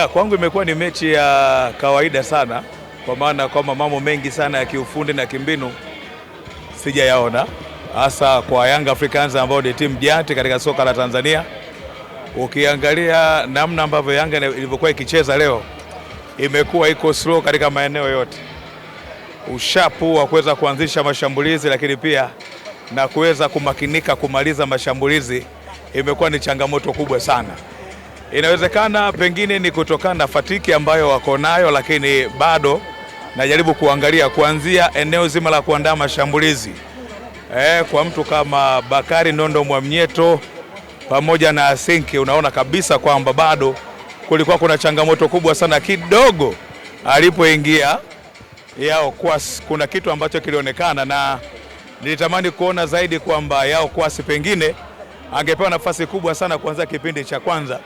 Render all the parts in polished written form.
Ya kwangu imekuwa ni mechi ya kawaida sana, kwa maana kwamba mambo mengi sana ya kiufundi na kimbinu sijayaona, hasa kwa Young Africans ambao ni timu jati katika soka la Tanzania. Ukiangalia namna ambavyo Yanga ilivyokuwa ikicheza leo, imekuwa iko slow katika maeneo yote. Ushapu wa kuweza kuanzisha mashambulizi, lakini pia na kuweza kumakinika kumaliza mashambulizi imekuwa ni changamoto kubwa sana. Inawezekana pengine ni kutokana na fatiki ambayo wako nayo, lakini bado najaribu kuangalia kuanzia eneo zima la kuandaa mashambulizi. Kwa mtu kama Bakari Nondo Mwamnyeto pamoja na Asinki, unaona kabisa kwamba bado kulikuwa kuna changamoto kubwa sana kidogo alipoingia Yao Kwasi. Kuna kitu ambacho kilionekana na nilitamani kuona zaidi kwamba Yao Kwasi pengine angepewa nafasi kubwa sana kuanzia kipindi cha kwanza.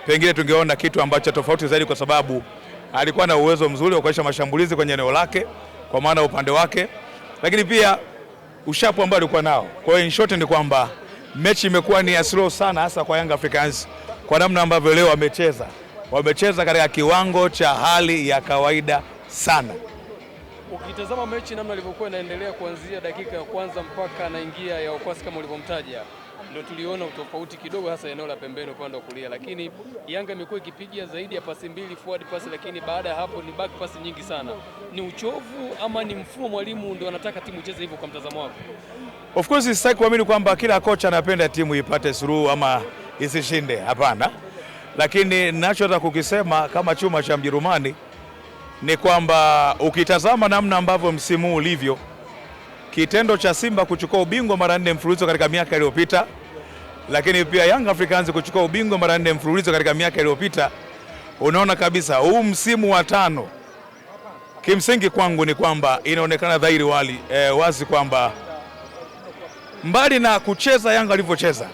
Pengine tungeona kitu ambacho tofauti zaidi, kwa sababu alikuwa na uwezo mzuri wa kuendesha mashambulizi kwenye eneo lake kwa maana upande wake, lakini pia ushapu ambao alikuwa nao. Kwa hiyo in short ni kwamba mechi imekuwa ni slow sana, hasa kwa Young Africans kwa namna ambavyo leo wamecheza katika kiwango cha hali ya kawaida sana. Ukitazama mechi namna ilivyokuwa inaendelea kuanzia dakika ya kwanza mpaka anaingia Yao Kwasi kama ulivyomtaja, ndio tuliona utofauti kidogo, hasa eneo la pembeni upande wa kulia, lakini Yanga imekuwa ikipiga zaidi ya pasi mbili forward pass, lakini baada ya hapo ni back pass nyingi sana. Ni uchovu ama ni mfumo mwalimu ndio anataka timu icheze hivyo kwa mtazamo wako? Of course sitaki kuamini kwamba kila kocha anapenda timu ipate suluhu ama isishinde, hapana. Lakini ninachotaka kukisema kama chuma cha Mjerumani ni kwamba ukitazama namna ambavyo msimu ulivyo, kitendo cha Simba kuchukua ubingwa mara 4 mfululizo katika miaka iliyopita, lakini pia Young Africans kuchukua ubingwa mara 4 mfululizo katika miaka iliyopita, unaona kabisa huu msimu wa 5 kimsingi kwangu ni kwamba inaonekana dhahiri wazi kwamba mbali na kucheza Yanga alivyocheza,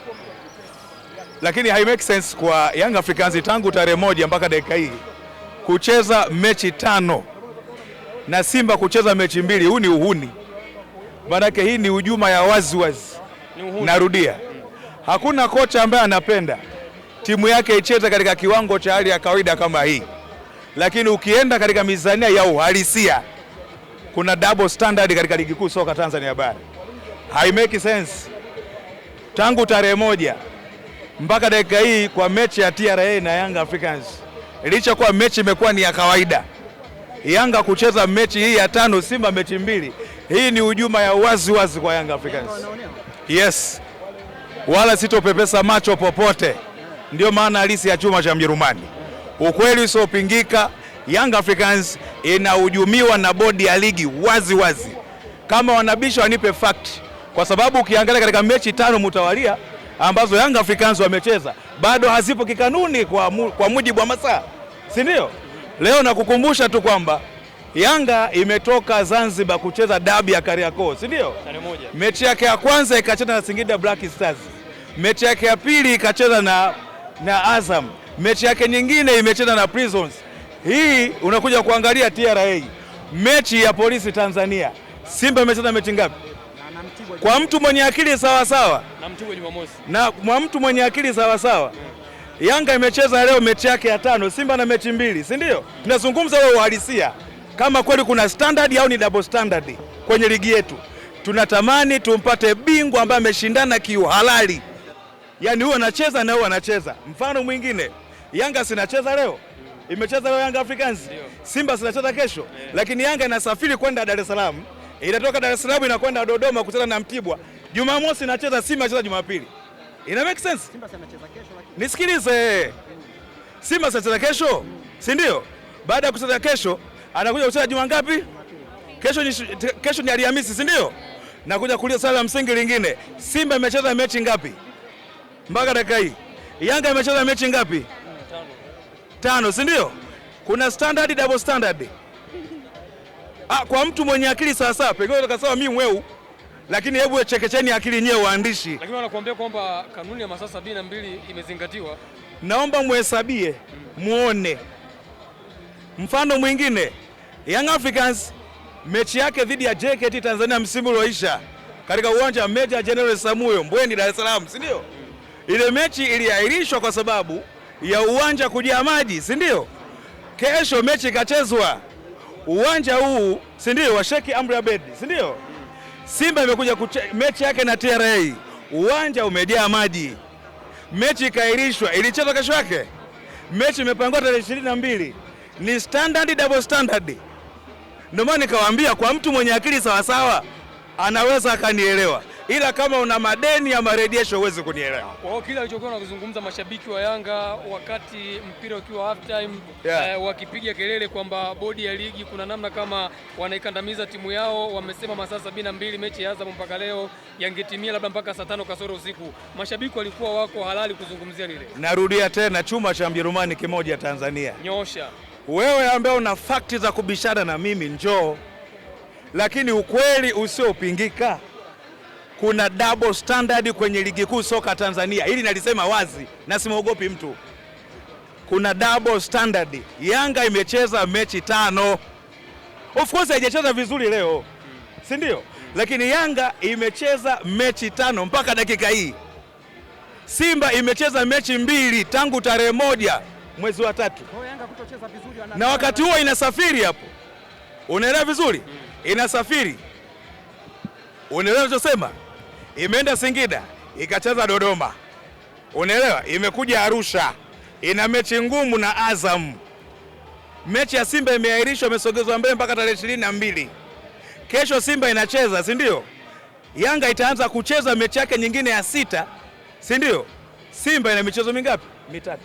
lakini hai make sense kwa Young Africans tangu tarehe 1 mpaka dakika hii kucheza mechi 5 na Simba kucheza mechi 2. Huu ni uhuni. Maanake hii ni hujuma ya wazi. Narudia, hakuna kocha ambaye anapenda timu yake icheze katika kiwango cha hali ya kawaida kama hii, lakini ukienda katika mizania ya uhalisia kuna double standard katika ligi kuu soka Tanzania bara. Hai make sense tangu tarehe 1 mpaka dakika hii kwa mechi ya TRA na Young Africans, licha kwa mechi imekuwa ni ya kawaida, Yanga kucheza mechi hii ya 5, Simba mechi 2. Hii ni hujuma ya wazi kwa Young Africans. Yes, wala sitopepesa macho popote. Ndio maana halisi ya chuma cha Mjerumani. Ukweli usiopingika, Young Africans inahujumiwa na bodi ya ligi wazi. Kama wanabisha wanipe fact, kwa sababu ukiangalia katika mechi 5 mtawalia ambazo Young Africans wamecheza bado hazipo kikanuni kwa mujibu wa masaa, si ndio? Leo nakukumbusha tu kwamba Yanga imetoka Zanzibar kucheza dabi ya Kariakoo, si ndio? Mechi yake ya kwanza ikacheza na Singida Black Stars. Mechi yake ya pili ikacheza na Azam. Mechi yake nyingine imecheza na Prisons. Hii unakuja kuangalia TRA. Mechi ya Polisi Tanzania. Simba imecheza mechi ngapi? Kwa mtu mwenye akili sawa. Na Mtibwa Jumamosi. Na kwa mtu mwenye akili sawa. Yanga imecheza leo mechi yake ya 5, Simba na mechi 2, si ndio? Tunazungumza leo uhalisia. Kama kweli kuna standard au ni double standard kwenye ligi yetu. Tunatamani tumpate bingwa ambaye ameshindana kiuhalali. Yaani huyu anacheza na huyu anacheza. Mfano mwingine, Yanga sinacheza leo. Imecheza leo Young Africans. Simba sinacheza kesho. Lakini Yanga inasafiri kwenda Dar es Salaam. Inatoka Dar es Salaam inakwenda Dodoma kukutana na Mtibwa. Jumamosi inacheza, Simba inacheza Jumapili. Ina make sense? Simba anacheza kesho lakini. Nisikilize. Simba anacheza kesho, si ndio? Baada ya kucheza kesho, anakuja kucheza juma ngapi? Kesho ni Alhamisi, si ndio? Nakuja kuuliza swali la msingi lingine. Simba imecheza mechi ngapi mpaka dakika hii? Yanga imecheza mechi ngapi? 5, si ndio? Kuna standard, double standard. Kwa mtu mwenye akili sawa, pengine utakasema mimi mweu, lakini hebu chekecheni akili nyewe waandishi. Lakini wanakuambia kwamba kanuni ya masaa 72 imezingatiwa. Naomba muhesabie muone. Mfano mwingine, Young Africans mechi yake dhidi ya JKT Tanzania msimu ulioisha katika uwanja wa Meja General Samuyo Mbweni Dar es Salaam, si ndio? Ile mechi iliahirishwa kwa sababu ya uwanja kujaa maji, si ndio? Kesho mechi ikachezwa uwanja huu, si ndio, wa Sheikh Amri Abeid, si ndio? Simba imekuja mechi yake na TRA, uwanja umejaa maji, mechi ikaahirishwa, ilichezwa kesho yake. Mechi imepangwa tarehe 22, ni standard double standard. Ndio maana nikawaambia kwa mtu mwenye akili sawasawa anaweza akanielewa, ila kama una madeni ya marejesho huwezi kunielewa. Kwa hiyo kile alichokuwa anazungumza mashabiki wa Yanga wakati mpira ukiwa half time, wakipiga kelele kwamba bodi ya ligi kuna namna kama wanaikandamiza timu yao, wamesema masaa 72 mechi ya Azam mpaka leo yangetimia labda mpaka saa 5 kasoro usiku, mashabiki walikuwa wako halali kuzungumzia lile. Narudia tena, chuma cha Mjerumani kimoja Tanzania. Nyosha. Wewe ambaye una fakti za kubishana na mimi njoo, lakini ukweli usiopingika, kuna double standard kwenye ligi kuu soka Tanzania. Hili nalisema wazi na simuogopi mtu. Kuna double standard. Yanga imecheza mechi 5. Of course haijacheza vizuri leo, si ndio? Lakini Yanga imecheza mechi 5 mpaka dakika hii. Simba imecheza mechi 2 tangu tarehe 1 mwezi wa 3. Na wakati huo inasafiri hapo. Unaelewa vizuri? Inasafiri. Unaelewa ninachosema? Imeenda Singida, ikacheza Dodoma. Unaelewa? Imekuja Arusha. Ina mechi ngumu na Azam. Mechi ya Simba imeahirishwa, imesogezwa mbele mpaka tarehe 22. Kesho Simba inacheza, si ndio? Yanga itaanza kucheza mechi yake nyingine ya 6, si ndio? Simba ina michezo mingapi? 3.